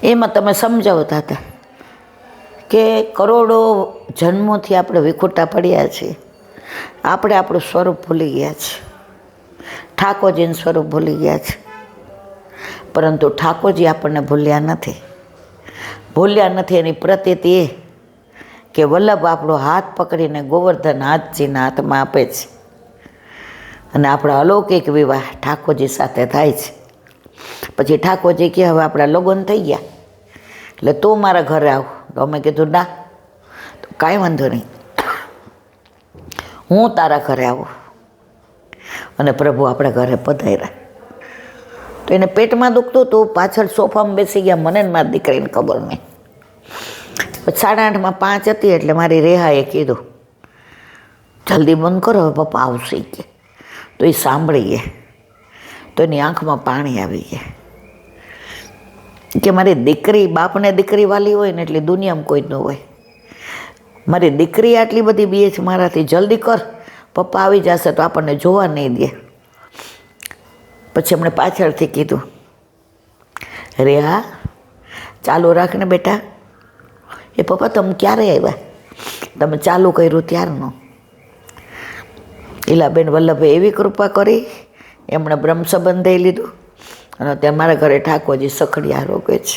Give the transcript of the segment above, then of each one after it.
એમાં તમે સમજાવતા હતા કે કરોડો જન્મોથી આપણે વિખૂટા પડ્યા છીએ, આપણે આપણું સ્વરૂપ ભૂલી ગયા છીએ, ઠાકોરજીનું સ્વરૂપ ભૂલી ગયા છે. પરંતુ ઠાકોરજી આપણને ભૂલ્યા નથી. એની પ્રતીતિ એ કે વલ્લભ આપણો હાથ પકડીને ગોવર્ધન હાથજીના હાથમાં આપે છે અને આપણા અલૌકિક વિવાહ ઠાકોરજી સાથે થાય છે. પછી ઠાકોરજી કે હવે આપણા લગ્ન થઈ ગયા એટલે તું મારા ઘરે આવ. તો અમે કીધું ના, તો કાંઈ વાંધો નહીં, હું તારા ઘરે આવું. અને પ્રભુ આપણા ઘરે પધાર્યા. તો એને પેટમાં દુખતું હતું, પાછળ સોફામાં બેસી ગયા, મને ને મારી દીકરીને ખબર નહીં. પછી 8:30 5 હતી એટલે મારી રેહાએ કીધું જલ્દી બંધ કરો, હવે પપ્પા આવશે કે. તો એ સાંભળી ગયા તો એની આંખમાં પાણી આવી ગયા કે મારી દીકરી, બાપને દીકરી વાલી હોય ને એટલે દુનિયામાં કોઈ ન હોય. મારી દીકરી આટલી બધી બીએ છે મારાથી, જલ્દી કર, પપ્પા આવી જશે તો આપણને જોવા નહીં દે. પછી એમણે પાછળથી કીધું, રેહા ચાલુ રાખ ને બેટા. એ પપ્પા તમે ક્યારે આવ્યા? તમે ચાલુ કર્યું ત્યારનો. ઈલાબેન વલ્લભે એવી કૃપા કરી, એમણે બ્રહ્મ સંબંધ લીધું અને ત્યાં મારા ઘરે ઠાકોરજી સખડિયા રોગે છે.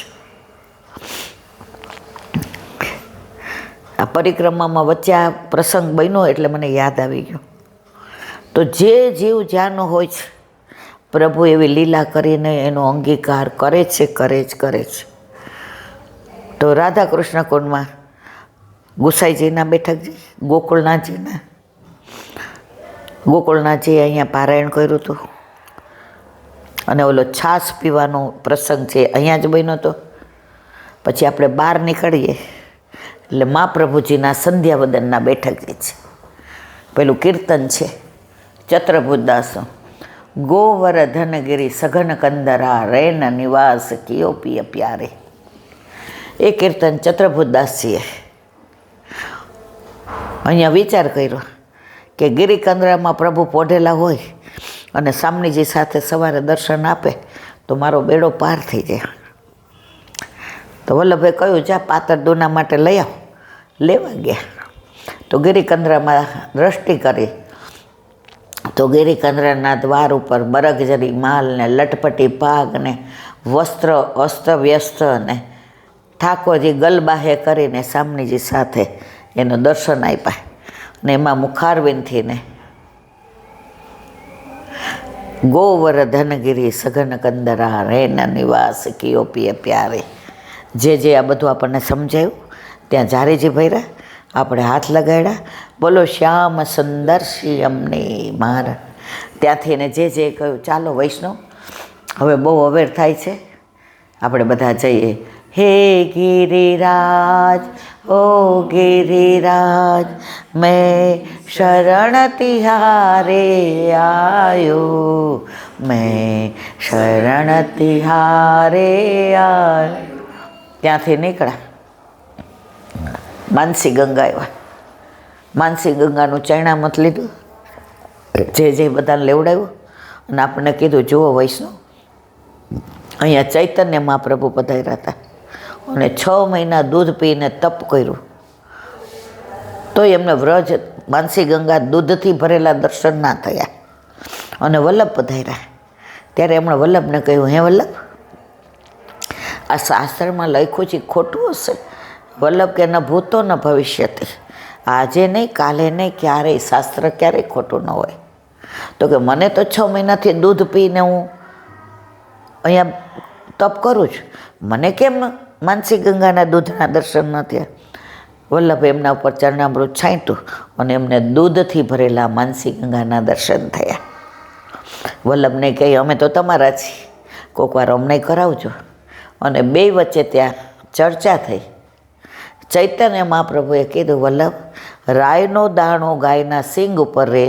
આ પરિક્રમામાં વચ્ચે આ પ્રસંગ બન્યો એટલે મને યાદ આવી ગયો. તો જે જીવ જ્યાંનો હોય છે, પ્રભુ એવી લીલા કરીને એનો અંગીકાર કરે છે. તો રાધા કૃષ્ણ કુંડમાં ગુસાઈજીના બેઠકજી, ગોકુળનાથજી અહીંયા પારાયણ કર્યું હતું. અને ઓલો છાશ પીવાનો પ્રસંગ છે અહીંયા જ બન્યો હતો. પછી આપણે બહાર નીકળીએ એટલે મહાપ્રભુજીના સંધ્યાવદનના બેઠકજી છે. પેલું કીર્તન છે ચતુર્ભુજદાસનું, ગોવર્ધનગિરી સઘન કંદરા રેન નિવાસ કિયો પિય પ્યારે. એ કીર્તન ચતુર્ભુજદાસજીએ અહીંયા વિચાર કર્યો કે ગિરિકંદરામાં પ્રભુ પોઢેલા હોય અને સામનીજી સાથે સવારે દર્શન આપે તો મારો બેડો પાર થઈ જાય. તો વલ્લભે કહ્યું જા પાતર દૂના માટે લઈ આવ. લેવા ગયા તો ગિરિકંદરામાં દ્રષ્ટિ કરી તો ગિરિકંદરાના દ્વાર ઉપર બરગજરી માલ ને લટપટી પાગ ને વસ્ત્ર અસ્તવ્યસ્ત ને ઠાકોરજી ગલબાહે કરીને સામનીજી સાથે એનું દર્શન આપ્યા. ને એમાં મુખારવિંદથી ને ગોવર્ધનગિરી સઘન કંદરા રેન નિવાસ કિયો પિય પ્યારે. જે આ બધું આપણને સમજાયું ત્યાં જારેજી ભર્યા, આપણે હાથ લગાડ્યા, બોલો શ્યામ સુંદર શ્યામને મારા. ત્યાંથી એને જે કહ્યું ચાલો વૈષ્ણવ હવે બહુ અવેર થાય છે, આપણે બધા જઈએ. હે ગિરિરાજ ઓ ગિરિરાજ મેં શરણ તિહારે આયો, મેં શરણ તિહારે આયો. ત્યાંથી નીકળ્યા, માનસી ગંગા આવ્યા. માનસી ગંગાનું ચરણામત લીધું, જે બધાને લેવડાવ્યું અને આપણને કીધું જુઓ વૈષ્ણવ અહીંયા ચૈતન્ય મહાપ્રભુ પધાર્યા હતા અને 6 મહિના દૂધ પીને તપ કર્યું તો એમને વ્રજ માનસી ગંગા દૂધથી ભરેલા દર્શન ના થયા. અને વલ્લભ પધાર્યા ત્યારે એમણે વલ્લભને કહ્યું, હે વલ્લભ આ શાસ્ત્રમાં લખ્યું છે ખોટું હશે? વલ્લભ કે ન ભૂતો ન ભવિષ્યથી, આજે નહીં કાલે નહીં, ક્યારેય શાસ્ત્ર ક્યારેય ખોટું ન હોય. તો કે મને તો 6 મહિનાથી દૂધ પીને હું અહીંયા તપ કરું છું, મને કેમ માનસી ગંગાના દૂધના દર્શન ન થયા? વલ્લભ એમના ઉપર ચરણામૃત છાંટ્યું અને એમને દૂધથી ભરેલા માનસી ગંગાના દર્શન થયા. વલ્લભને કહે અમે તો તમારા છીએ, કોઈક વાર અમને કરાવજો. અને બે વચ્ચે ત્યાં ચર્ચા થઈ. ચૈતન્ય મહાપ્રભુએ કીધું, વલ્લભ રાયનો દાણો ગાયના સિંગ ઉપર રહે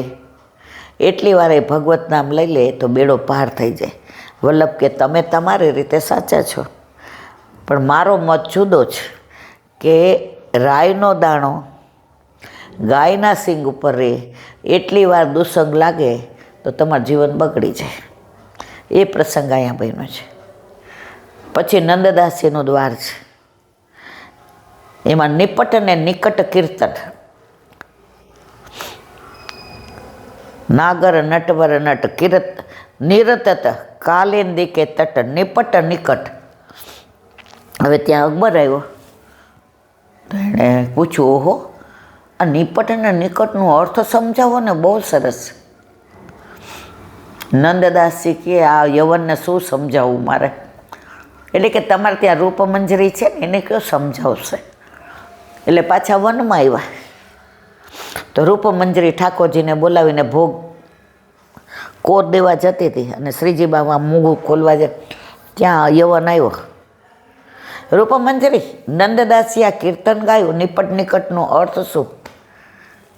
એટલી વાર એ ભગવત નામ લઈ લે તો બેડો પાર થઈ જાય. વલ્લભ કે તમે તમારી રીતે સાચા છો, પણ મારો મત જુદો છે કે રાયનો દાણો ગાયના સિંગ ઉપર રહે એટલી વાર દુસંગ લાગે તો તમારું જીવન બગડી જાય. એ પ્રસંગ અહીંયા બન્યો છે. પછી નંદદાસીનું દ્વાર છે, એમાં નિપટ અને નિકટ કીર્તન, નાગર નટવર નટ કિરત નિરતત કાલિંદિકે તટ નિપટ નિકટ. હવે ત્યાં અકબર આવ્યો તો એણે પૂછ્યું, ઓહો, આ નિપટ અને નિકટનો અર્થ સમજાવો ને, બહુ સરસ. નંદદાસજી કે આ યવનને શું સમજાવવું મારે, એટલે કે તમારે ત્યાં રૂપમંજરી છે ને એને કયો સમજાવશે. એટલે પાછા વનમાં આવ્યા તો રૂપમંજરી ઠાકોરજીને બોલાવીને ભોગ કોર દેવા જતી હતી અને શ્રીજી બાબા મૂગું ખોલવા જાય ત્યાં યવન આવ્યો. રૂપમંજરી, નંદદાસી આ કીર્તન ગાયું, નિપટ નિકટનો અર્થ શું?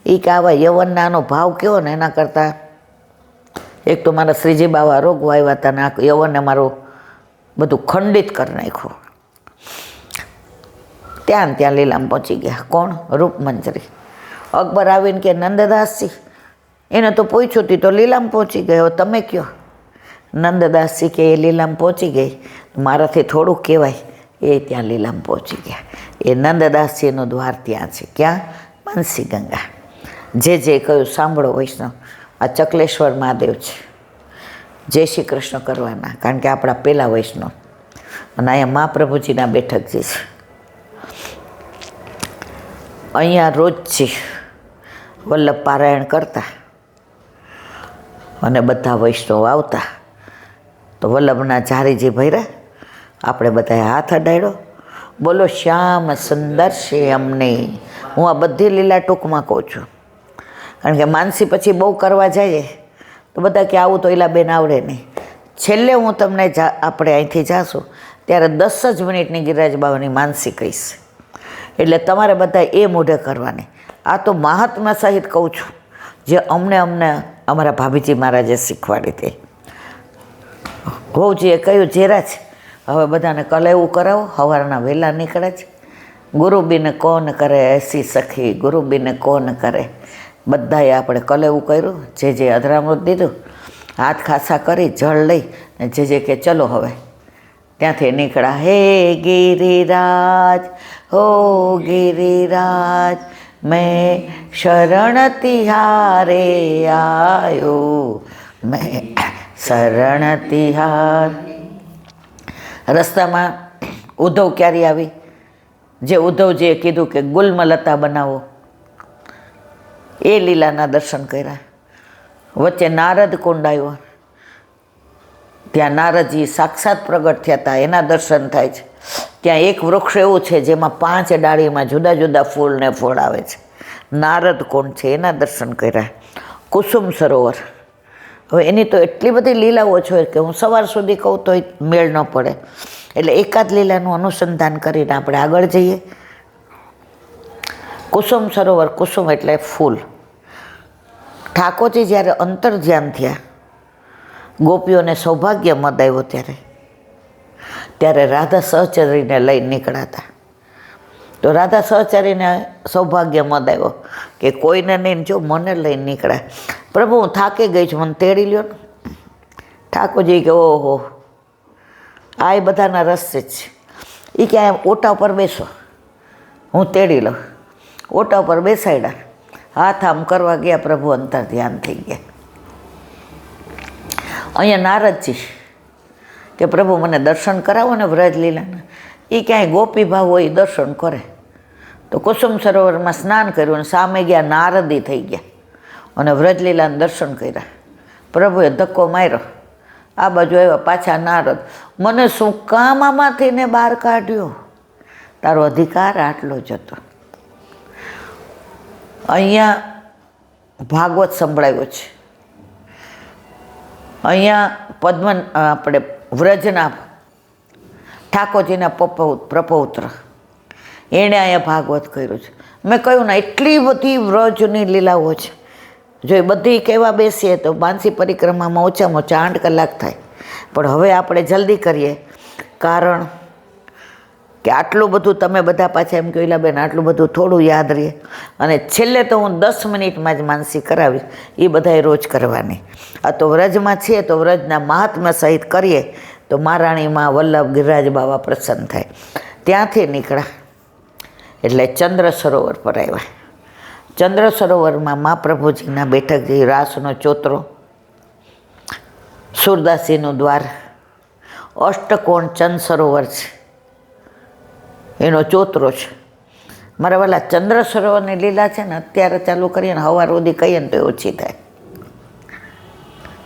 એ કે આવા યવનનાનો ભાવ કેવો ને, એના કરતાં એક તો મારા શ્રીજી બાબા રોગવા આવ્યા હતા ને આ યવને મારું બધું ખંડિત કરી નાખ્યું. ત્યાં લીલામાં પહોંચી ગયા. કોણ? રૂપમંજરી. અકબર આવીને કે નંદદાસજી, એને તો પૂછ્યું હતી તો લીલામાં પહોંચી ગયો, તમે કયો? નંદદાસજી કે એ લીલામાં પહોંચી ગઈ, મારાથી થોડુંક કહેવાય, એ ત્યાં લીલામાં પહોંચી ગયા. એ નંદદાસજીનું દ્વાર ત્યાં છે. ક્યાં? માનસી ગંગા. જે કહ્યું સાંભળો વૈષ્ણવ, આ ચકલેશ્વર મહાદેવ છે. જય શ્રી કૃષ્ણ કરવાના, કારણ કે આપણા પહેલાં વૈષ્ણવ. અને અહીંયા મહાપ્રભુજીના બેઠકજી છે. અહીંયા રોજથી વલ્લભ પારાયણ કરતા અને બધા વૈષ્ણવ આવતા તો વલ્લભના ઝારીજી ભર્યા, આપણે બધાએ હાથ અડાડ્યો, બોલો શ્યામ સુંદર છે અમને. હું આ બધી લીલા ટૂંકમાં કહું છું, કારણ કે માનસી પછી બહુ કરવા જઈએ તો બધા કે આવું તો એલા બેન આવડે નહીં. છેલ્લે હું તમને આપણે અહીંથી જાશું ત્યારે 10 જ મિનિટની ગિરિરાજ બાવાની માનસી કહીશ, એટલે તમારે બધા એ મોઢે કરવાની. આ તો મહાત્મા સહિત કહું છું, જે અમને અમારા ભાભીજી મહારાજે શીખવાડી હતી. ગૌજીએ કહ્યું, જેરાજ હવે બધાને કલેવું કરાવો, સવારના વહેલા નીકળે છે. ગુરુબીને કોણ કરે એસી સખી, ગુરુબીને કોણ કરે. બધાએ આપણે કલેવું કર્યું, જે અધરામૃત દીધું, હાથ ખાસા કરી જળ લઈ ને જે કે ચલો હવે ત્યાંથી નીકળ્યા. હે ગિરિરાજ, હો ગિરિરાજ, મેં શરણ તિહારે આયો, મેં શરણ તિહાર. રસ્તામાં ઉદ્ધવ ક્યારે આવી, જે ઉદ્ધવજીએ કીધું કે ગુલમલતા બનાવો, એ લીલાના દર્શન કર્યા. વચ્ચે નારદ કુંડ આવ્યો, ત્યાં નારદજી સાક્ષાત પ્રગટ થયા હતા, એના દર્શન થાય છે. ત્યાં એક વૃક્ષ એવું છે જેમાં 5 ડાળીમાં જુદા જુદા ફૂલને ફળ આવે છે, નારદ કુંડ છે, એના દર્શન કર્યા. કુસુમ સરોવર, હવે એની તો એટલી બધી લીલાઓ છે કે હું સવાર સુધી કહું તો મેળ ન પડે, એટલે એકાદ લીલાનું અનુસંધાન કરીને આપણે આગળ જઈએ. કુસુમ સરોવર, કુસુમ એટલે ફૂલ. ઠાકોરજી જ્યારે અંતર ધ્યાન થયા, ગોપીઓને સૌભાગ્ય મદ આવ્યો ત્યારે રાધા સહચરીને લઈને નીકળાતા. તો રાધા સહચરીને સૌભાગ્ય મદ આવ્યો કે કોઈને નહીં, જો મને લઈને નીકળ્યા. પ્રભુ હું થાકી ગઈ છું, મને તેડી લ્યો ને. ઠાકોરજી કે ઓહો, આ એ બધાના રસ્તે છે. એ ક્યાંય ઓટા ઉપર બેસો, હું તેડી લઉં. ઓટા ઉપર બેસાડ્યા, હાથ આમ કરવા ગયા, પ્રભુ અંતર ધ્યાન થઈ ગયા. અહીંયા નારદજી કે પ્રભુ મને દર્શન કરાવો ને વ્રજલીલાના. એ ક્યાંય ગોપી ભાવ હોય દર્શન કરે. તો કુસુમ સરોવરમાં સ્નાન કર્યું અને સામે ગયા નારદી થઈ ગયા અને વ્રજલીલાના દર્શન કર્યા. પ્રભુએ ધક્કો માર્યો, આ બાજુ આવ્યા પાછા નારદ. મને શું કામ આમાંથી ને બહાર કાઢ્યો, તારો અધિકાર આટલો જ હતો. અહીંયા ભાગવત સંભળાવ્યો છે. અહીંયા આપણે વ્રજના ઠાકોરજીના પ્રપૌત્ર એણે અહીંયા ભાગવત કર્યું છે. મેં કહ્યું ને એટલી બધી વ્રજની લીલાઓ છે, જો એ બધી કહેવા બેસીએ તો માનસી પરિક્રમામાં ઓછામાં ઓછા 8 કલાક થાય. પણ હવે આપણે જલ્દી કરીએ, કારણ કે આટલું બધું તમે બધા પાછા એમ કહેલા બેન આટલું બધું થોડું યાદ રહે. અને છેલ્લે તો હું 10 મિનિટમાં જ માનસી કરાવીશ, એ બધાએ રોજ કરવાની. આ તો વ્રજમાં છીએ તો વ્રજના મહાત્મ્ય સહિત કરીએ તો મહારાણીમાં વલ્લભ ગિરિરાજ બાબા પ્રસન્ન થાય. ત્યાંથી નીકળ્યા એટલે ચંદ્ર સરોવર પર આવ્યા. ચંદ્ર સરોવરમાં મહાપ્રભુજીના બેઠકજી, રાસનો ચોતરો, સુરદાસીનું દ્વાર, અષ્ટકોણ ચંદ સરોવર છે, એનો ચોતરો છે. મારા વાલા ચંદ્ર સરોવરની લીલા છે ને અત્યારે ચાલુ કરીએ ને હવાર સુધી કહીએ ને તો ઓછી થાય.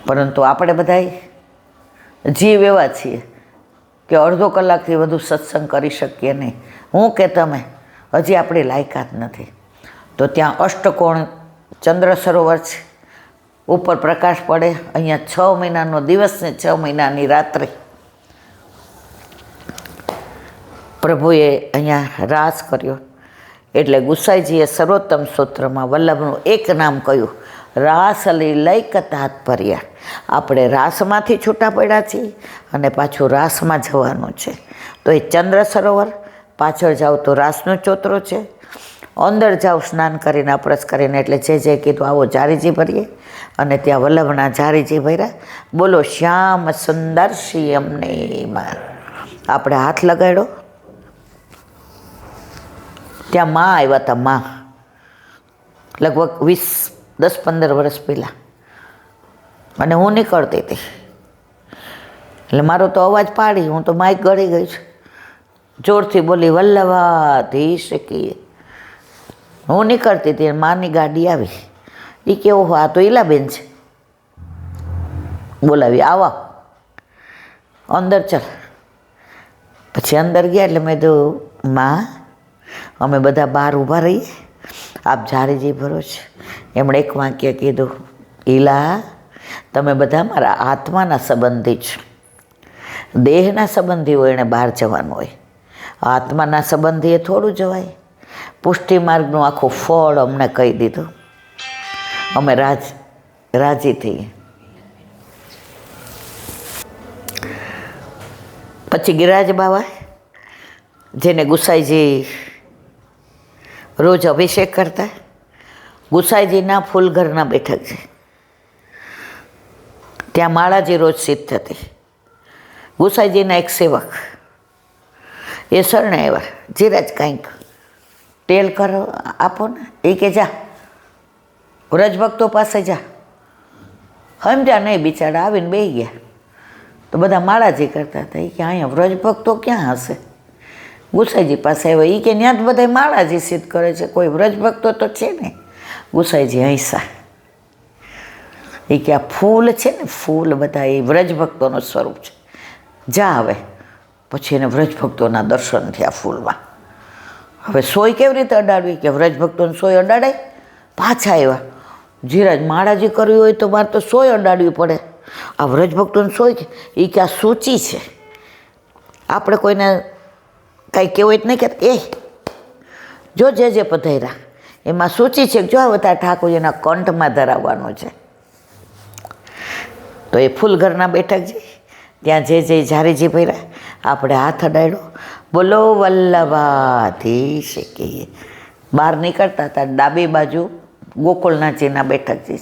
પરંતુ આપણે બધા જીવ એવા છીએ કે અડધો કલાકથી વધુ સત્સંગ કરી શકીએ નહીં. હું કે તમે હજી આપણી લાયકાત નથી. તો ત્યાં અષ્ટકોણ ચંદ્ર સરોવર છે, ઉપર પ્રકાશ પડે. અહીંયા 6 મહિનાનો દિવસ ને 6 મહિનાની રાત્રિ પ્રભુએ અહીંયા રાસ કર્યો. એટલે ગુસાઈજીએ સર્વોત્તમ સૂત્રમાં વલ્લભનું એક નામ કહ્યું, રાસ લૈક તાત્પર્ય. આપણે રાસમાંથી છૂટા પડ્યા છીએ અને પાછું રાસમાં જવાનું છે. તો એ ચંદ્ર સરોવર, પાછળ જાઓ તો રાસનો ચોતરો છે, અંદર જાઓ સ્નાન કરીને અપરસ કરીને એટલે જે કીધું આવો જારીજી ભરીએ. અને ત્યાં વલ્લભના જારીજી ભર્યા. બોલો શ્યામ સુંદર શ્રી અમને. આપણે હાથ લગાડ્યો. ત્યાં માં આવ્યા હતા, માં લગભગ 10-15 વર્ષ પહેલાં. અને હું નીકળતી હતી એટલે મારો તો અવાજ પાડી, હું તો માઇક ગળી ગઈ છું. જોરથી બોલી વલ્લભાધીશ કીએ. હું નીકળતી હતી, માની ગાડી આવી. એ કેવો આ તો ઈલાબેન છે, બોલાવી આવા અંદર ચાલ. પછી અંદર ગયા એટલે મેં કીધું માં અમે બધા બહાર ઊભા રહીએ, આપ જારીજી ભરો છે. એમણે એક વાક્ય કીધું, ઈલા તમે બધા મારા આત્માના સંબંધી છો. દેહના સંબંધી હોય એણે બહાર જવાનું હોય, આત્માના સંબંધીએ થોડું જવાય. પુષ્ટિ માર્ગનું આખું ફળ અમને કહી દીધું. અમે રાજી થઈએ. પછી ગિરિરાજ બાબા જેને ગુસાઈજી રોજ અભિષેક કરતા, ગુસાઈજીના ફૂલઘરના બેઠક છે. ત્યાં માળાજી રોજ સિદ્ધ થતી. ગુસાઈજીના એક સેવક એ શરણે આવ્યા, જીરાજ કાંઈક તેલ કરો આપો ને. એ કે જા વ્રજભક્તો પાસે જા. સમજ્યા નહીં બિચારા, આવીને બેસી ગયા. તો બધા માળાજી કરતા હતા. એ કે અહીંયા વ્રજભક્તો ક્યાં હશે? ગુસાઈજી પાસે આવ્યા. એ કે ત્યાં જ બધા માળાજી સિદ્ધ કરે છે, કોઈ વ્રજભક્તો તો છે ને. ગુસાઈજી હૈસા. એ કે આ ફૂલ છે ને, ફૂલ બધા એ વ્રજભક્તોનું સ્વરૂપ છે, જા હવે. પછી એને વ્રજભક્તોના દર્શન થયા ફૂલમાં. હવે સોય કેવી રીતે અડાડવી કે વ્રજભક્તોને સોય અડાડાય? પાછા આવ્યા. જીરાજ માળાજી કરવી હોય તો મારે તો સોય અડાડવી પડે, આ વ્રજભક્તોને સોય કે એ કે આ સૂચિ છે. આપણે કોઈને કાંઈ કહેવું જ નહીં કે એ જો જે પધાર્યા એમાં સૂચિ છે, જો બધા ઠાકોરજીના કંઠમાં ધરાવવાનું છે. તો એ ફૂલઘરના બેઠક છે, ત્યાં જે જારીજી ભર્યા. આપણે હાથ અડાડ્યો, બોલો વલ્લભાધીશ કહીએ. બહાર નીકળતા હતા ડાબી બાજુ ગોકુળનાથજીના બેઠકજી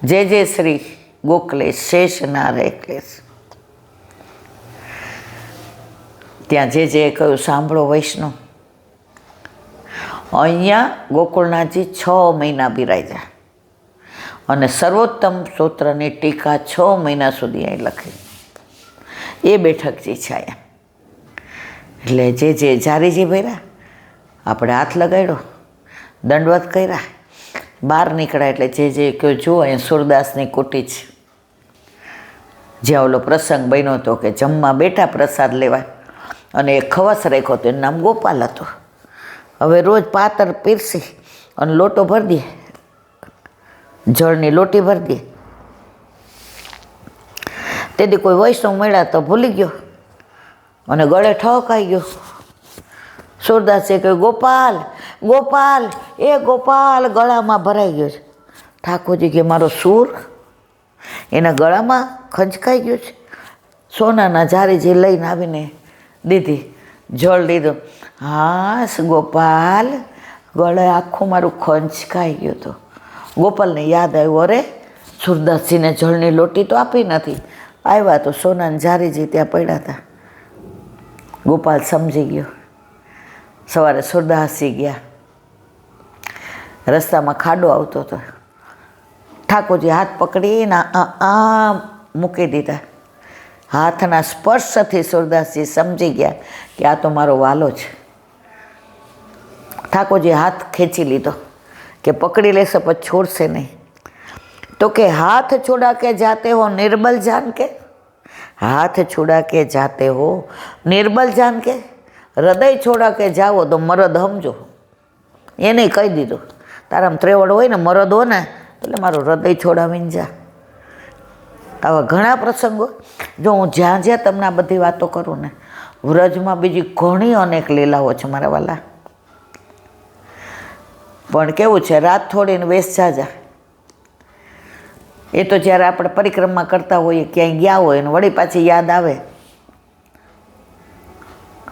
છે. જે શ્રી ગોકલેશ શેષ ના રેખલેશ. ત્યાં જે કહ્યું સાંભળો વૈષ્ણવ, અહીંયા ગોકુળનાથજી 6 મહિના બિરાજ્યા અને સર્વોત્તમ સૂત્રની ટીકા 6 મહિના સુધી અહીં લખી. એ બેઠકજી છે અહીંયા. એટલે જે જારીજી ભર્યા, આપણે હાથ લગાડ્યો, દંડવત કર્યા, બહાર નીકળ્યા. એટલે જે કહ્યું જુઓ અહીંયા સુરદાસની કુટી છે, જ્યાં ઓલો પ્રસંગ બન્યો હતો કે જમવા બેઠા પ્રસાદ લેવા અને એક ખવાસ રાખ્યો હતો, એનું નામ ગોપાલ હતો. હવે રોજ પાતર પીરસી અને લોટો ભરી દે, જળની લોટી ભરી દે. તેથી કોઈ વૈષ્ણવ મળ્યા તો ભૂલી ગયો અને ગળે ઠકાઈ ગયો. સુરદાસે કહ્યું ગોપાલ ગોપાલ, એ ગોપાલ ગળામાં ભરાઈ ગયો છે. ઠાકોરજી કે મારો સૂર એના ગળામાં ખંચકાઈ ગયો છે. સોનાના જારીજી લઈને આવીને દીધી, જળ લીધું. હા ગોપાલ, ગળે આખું મારું ખંચકાઈ ગયું હતું. ગોપાલને યાદ આવ્યું, અરે સુરદાસજીને જળની લોટી તો આપી નથી, આવ્યા તો સોનાને જારીજી ત્યાં પડ્યા હતા. ગોપાલ સમજી ગયો. સવારે સુરદાસજી ગયા, રસ્તામાં ખાડો આવતો હતો. ઠાકોરજી હાથ પકડીને આ મૂકી દીધા. હાથના સ્પર્શથી સુરદાસજી સમજી ગયા કે આ તો મારો વાલો છે. ઠાકોરજી હાથ ખેંચી લીધો કે પકડી લેશે પછી છોડશે નહીં. તો કે હાથ છોડા કે જાતે હો નિર્બલ જાન કે, હાથ છોડા કે જાતે હો નિર્બલ જાન કે, હૃદય છોડા કે જાઓ તો મરદ સમજો. એને કહી દીધું, તારામાં ત્રેવડ હોય ને, મરદ હો ને, એટલે મારું હૃદય છોડાવીને જા. આવા ઘણા પ્રસંગો, જો હું જ્યાં જ્યાં તમને આ બધી વાતો કરું ને, વ્રજમાં બીજી ઘણી અનેક લીલાઓ છે મારા વાલા. પણ કેવું છે, રાત થોડીને વેશ જાજા. એ તો જ્યારે આપણે પરિક્રમા કરતા હોઈએ, ક્યાંય ગયા હોય ને વળી પાછી યાદ આવે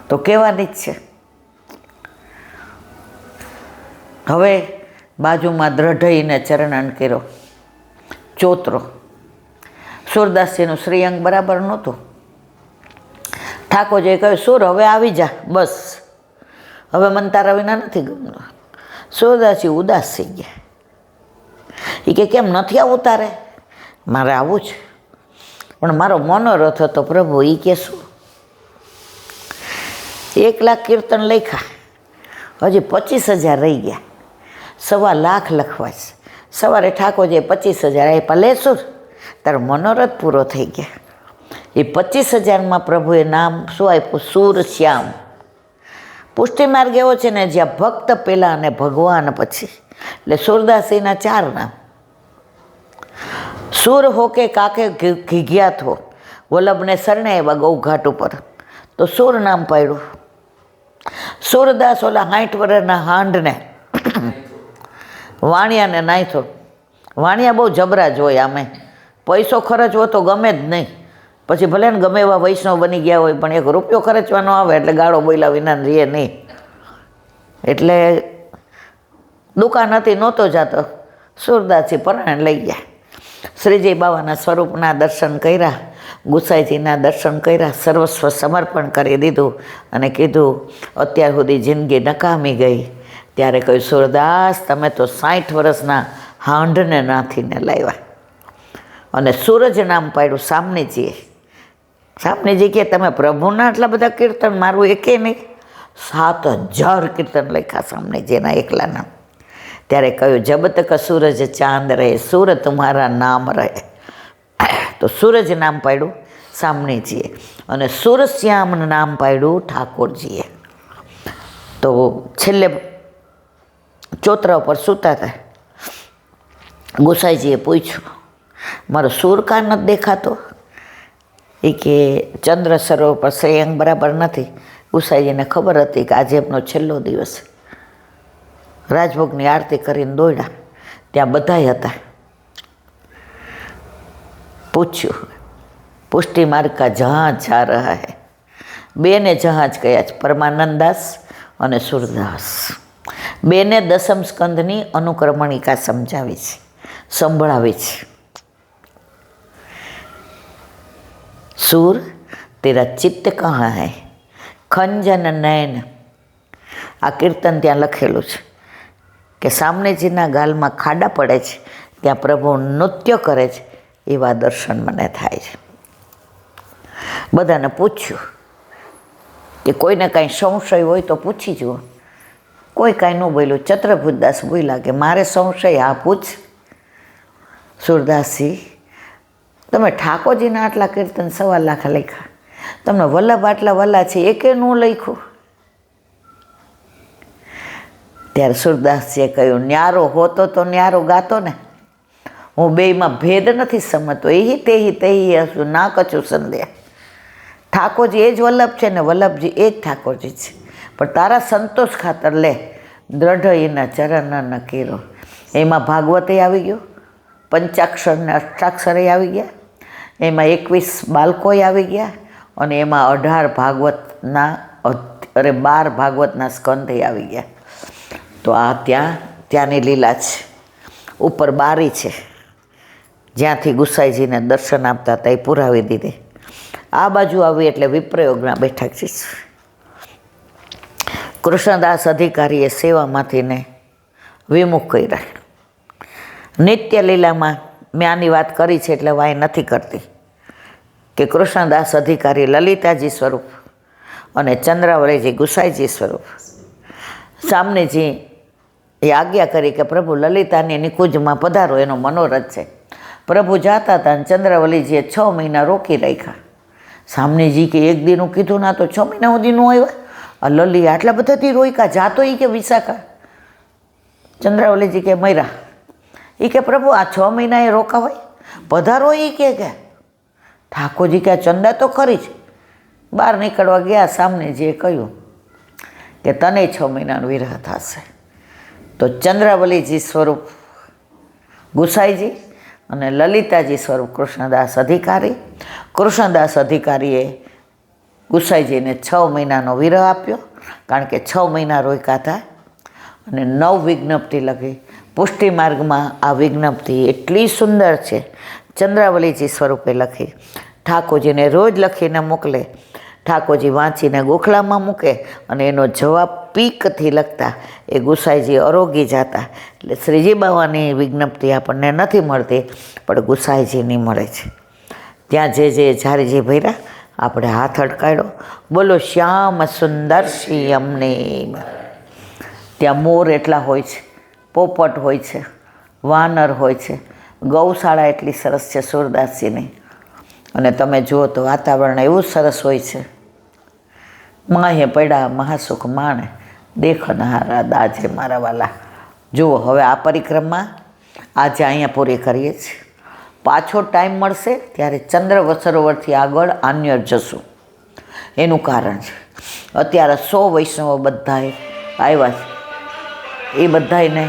તો કહેવાની જ છે. હવે બાજુમાં દ્રઢઈને ચરણાન કર્યો ચોતરો. સુરદાસજીનું શ્રીઅંગ બરાબર નહોતું. ઠાકોરજીએ કહ્યું, સુર હવે આવી જા, બસ હવે મને તારા વિના નથી ગમતું. સુરદાસજી ઉદાસ થઈ ગયા. એ કે કેમ નથી આવું તારે? મારે આવું છે, પણ મારો મનોરથ હતો પ્રભુ. એ કે શું? 1 લાખ કીર્તન લખ્યા, હજી 25,000 રહી ગયા. 1.25 લાખ લખવા છે. સવારે ઠાકોરજીએ 25,000 આપ્યા. લે સુર, તારો મનોરથ પૂરો થઈ ગયા. એ 25,000માં પ્રભુએ નામ શું આપ્યું? સુર શ્યામ. પુષ્ટિ માર્ગ એવો છે ને જ્યાં ભક્ત પહેલાં અને ભગવાન પછી, એટલે સુરદાસીના 4 નામ. સુર હો કે કાકે ઘીઘ્યાત હો, વલ્લભને શરણે આવ્યા ગૌઘાટ ઉપર, તો સુર નામ પાડ્યું. સુરદાસ ઓલા 60 વર્ષના હાંડને વાણિયાને નાખ્યો. વાણિયા બહુ જબરા જ હોય, આમે પૈસો ખર્ચવો તો ગમે જ નહીં. પછી ભલે ને ગમે એવા વૈષ્ણવ બની ગયા હોય, પણ 1 રૂપિયો ખર્ચવાનો આવે એટલે ગાળો બોલ્યા વિના રહે નહીં. એટલે દુકાન હતી, નહોતો જતો. સુરદાસજી પરાણે લઈ ગયા. શ્રીજી બાવાના સ્વરૂપના દર્શન કર્યા, ગુસાઈજીના દર્શન કર્યા, સર્વસ્વ સમર્પણ કરી દીધું અને કીધું અત્યાર સુધી જિંદગી નકામી ગઈ. ત્યારે કહ્યું, સુરદાસ તમે તો 60 વર્ષના હાંડને નાથીને લાવ્યા. અને સૂરજ નામ પાડ્યું સામનેજીએ. સામનેજી કે તમે પ્રભુના આટલા બધા કીર્તન, મારું એકે નહીં. 7,000 કીર્તન લખ્યા સામનેજીના એકલાના. ત્યારે કહ્યું, જબ તક સૂરજ ચાંદ રહે સૂર તુમ્હારા નામ રહે. તો સૂરજ નામ પાડ્યું સામનેજીએ અને સુરશ્યામ નામ પાડ્યું ઠાકોરજીએ. તો છેલ્લે ચોતરા ઉપર સૂતા હતા. ગોસાઈજીએ પૂછ્યું, મારો સૂર કા નથી દેખાતો? એ કે ચંદ્ર સરોવર પર શ્રેયંગ બરાબર નથી. ગોસાઈજીને ખબર હતી કે આજે એમનો છેલ્લો દિવસ. રાજભોગની આરતી કરીને દોડ્યા. ત્યાં બધાય હતા. પૂછ્યું, પુષ્ટિ માર્ગ કા જહાજ જા રહા હૈ. 2 ને જહાજ કયા છે, પરમાનંદાસ અને સુરદાસ. 2 ને દસમ સ્કંદની અનુક્રમણિકા સમજાવી છે, સંભળાવી છે. सूर तेरा चित्त कहाँ है, खंजन नयन. આ કીર્તન ત્યાં લખેલું છે કે સામનેજીના ગાલમાં ખાડા પડે છે, ત્યાં પ્રભુ નૃત્ય કરે છે, એવા દર્શન મને થાય છે. બધાને પૂછ્યું કે કોઈને કાંઈ સંશય હોય તો પૂછી જુઓ. કોઈ કાંઈ ન બોલ્યું. ચતુર્ભુજદાસ બોલ્યા કે મારે સંશય, આ પૂછ. સુરદાસજી, તમે ઠાકોરજીના આટલા કીર્તન 1.25 લાખ લખ્યા, તમને વલ્લભ આટલા વલ્લા છે, એકે ન લખ્યું. ત્યારે સુરદાસજીએ કહ્યું, ન્યારો હોતો તો ન્યારો ગાતો ને. હું બેયમાં ભેદ નથી સમજતો. એહી તેહી તેહી હશું ના કચું સંદેહ. ઠાકોરજી એ જ વલ્લભ છે ને વલ્લભજી એ જ ઠાકોરજી છે. પણ તારા સંતોષ ખાતર લે દ્રઢ એના ચરણ ન કેરો. એમાં ભાગવતે આવી ગયો, પંચાક્ષર ને અષ્ટાક્ષરે આવી ગયા, એમાં 21 બાળકોય આવી ગયા, અને એમાં 18 ભાગવતના 12 ભાગવતના સ્કંધે આવી ગયા. તો આ ત્યાંની લીલા છે. ઉપર બારી છે, જ્યાંથી ગુસાઈજીને દર્શન આપતા હતા એ પુરાવી દીધી. આ બાજુ આવી એટલે વિપ્રયોગના બેઠા છે. કૃષ્ણદાસ અધિકારીએ સેવામાંથીને વિમુખ કર્યા. નિત્ય લીલામાં મેં આની વાત કરી છે એટલે વાય નથી કરતી કે કૃષ્ણદાસ અધિકારી લલિતાજી સ્વરૂપ અને ચંદ્રાવલીજી ગુસાઈજી સ્વરૂપ. સામનેજી એ આજ્ઞા કરી કે પ્રભુ લલિતાની નિકુંજમાં પધારો, એનો મનોરથ છે. પ્રભુ જાતા હતા અને ચંદ્રાવલીજીએ 6 મહિના રોકી રાખ્યા. સામનેજી કે એક દીનું કીધું ના તો 6 મહિના સુધીનું આવ્યા. આ લલી આટલા બધાથી રોક્યા, જાતો એ કે વિશાખા. ચંદ્રાવલીજી કે મયરા એ કે પ્રભુ આ 6 મહિના એ રોકાવાય, પધારો એ કે ઠાકોરજી કે ચંદા તો ખરી જ. બહાર નીકળવા ગયા, સામનેજીએ કહ્યું કે તને 6 મહિનાનો વિરહ થશે. તો ચંદ્રાવલીજી સ્વરૂપ ગુસાઈજી અને લલિતાજી સ્વરૂપ કૃષ્ણદાસ અધિકારી. કૃષ્ણદાસ અધિકારીએ ગુસાઈજીને 6 મહિનાનો વિરહ આપ્યો, કારણ કે 6 મહિના રોક્યા હતા. અને 9 વિજ્ઞપ્તિ લખી. પુષ્ટિ માર્ગમાં આ વિજ્ઞપ્તિ એટલી સુંદર છે, ચંદ્રાવલીજી સ્વરૂપે લખી. ઠાકોરજીને રોજ લખીને મોકલે, ઠાકોરજી વાંચીને ગોખલામાં મૂકે અને એનો જવાબ પીકથી લખતા. એ ગુસાઈજી અરોગી જતા. એટલે શ્રીજી બાવાની વિજ્ઞપ્તિ આપણને નથી મળતી, પણ ગુસાઈજીની મળે છે. ત્યાં જે ઝારીજી ભર્યા, આપણે હાથ અટકાડ્યો, બોલો શ્યામ સુંદર શ્રી અમને. ત્યાં મોર એટલા હોય છે, પોપટ હોય છે, વાનર હોય છે, ગૌશાળા એટલી સરસ છે સુરદાસજીની. અને તમે જુઓ તો વાતાવરણ એવું સરસ હોય છે. માહે પડ્યા મહાસુખ માણે, દેખનહારા દાજે મારા વાલા. જુઓ, હવે આ પરિક્રમા આજે અહીંયા પૂરી કરીએ છીએ. પાછો ટાઈમ મળશે ત્યારે ચંદ્ર સરોવરથી આગળ આન્યર જશું. એનું કારણ છે અત્યારે 100 વૈષ્ણવો બધાએ આવ્યા છે. એ બધાને